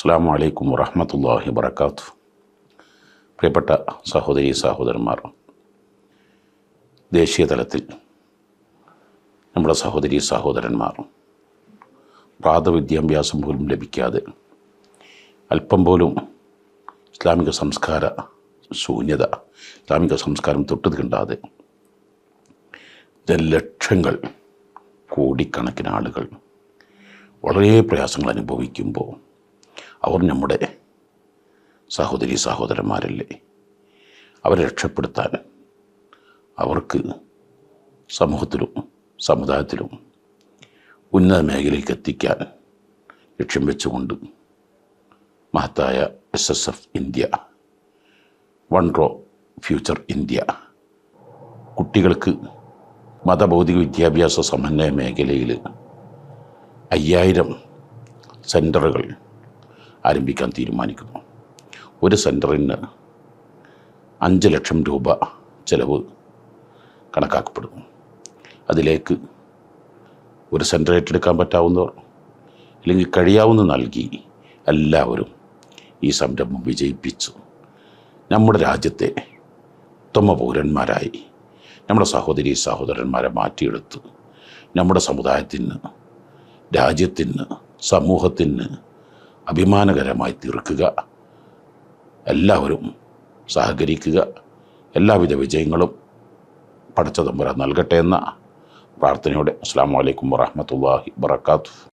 അസ്സലാമു അലൈക്കും വറഹ്മത്തുള്ളാഹി വബറകാതുഹു. പ്രിയപ്പെട്ട സഹോദരീ സഹോദരന്മാർ, ദേശീയ തലത്തിൽ നമ്മുടെ സഹോദരീ സഹോദരന്മാർ പ്രാഥമികവിദ്യാഭ്യാസം പോലും ലഭിക്കാതെ, അല്പം പോലും ഇസ്ലാമിക സംസ്കാര ശൂന്യത, ഇസ്ലാമിക സംസ്കാരം തൊട്ട് തീണ്ടാതെ ലക്ഷങ്ങൾ, കോടിക്കണക്കിന് ആളുകൾ വളരെ പ്രയാസങ്ങൾ അനുഭവിക്കുമ്പോൾ അവർ നമ്മുടെ സഹോദരീ സഹോദരന്മാരല്ലേ? അവരെ രക്ഷപ്പെടുത്താൻ, അവർക്ക് സമൂഹത്തിലും സമുദായത്തിലും ഉന്നത മേഖലയിലേക്ക് എത്തിക്കാൻ ലക്ഷ്യം വെച്ചുകൊണ്ട് മഹത്തായ SSF India, one row future India, കുട്ടികൾക്ക് മതഭൗതിക വിദ്യാഭ്യാസ സമന്വയ മേഖലയിൽ 5000 സെൻറ്ററുകൾ ആരംഭിക്കാൻ തീരുമാനിക്കുന്നു. ഒരു സെൻറ്ററിന് 5 ലക്ഷം രൂപ ചിലവ് കണക്കാക്കപ്പെടുന്നു. അതിലേക്ക് ഒരു സെൻറ്റർ ഏറ്റെടുക്കാൻ പറ്റാവുന്നവർ അല്ലെങ്കിൽ കഴിയാവുന്ന നൽകി എല്ലാവരും ഈ സംരംഭം വിജയിപ്പിച്ച് നമ്മുടെ രാജ്യത്തെ ഉത്തമ പൗരന്മാരായി നമ്മുടെ സഹോദരീ സഹോദരന്മാരെ മാറ്റിയെടുത്ത് നമ്മുടെ സമുദായത്തിന്, രാജ്യത്തിന്, സമൂഹത്തിന് അഭിമാനകരമായി തീർക്കുക. എല്ലാവരും സഹകരിക്കുക. എല്ലാവിധ വിജയങ്ങളും പടച്ച തമ്പുരാൻ നൽകട്ടെ എന്ന പ്രാർത്ഥനയോടെ അസ്സലാമു അലൈക്കും വറഹ്മത്തുള്ളാഹി വബറകാതുഹു.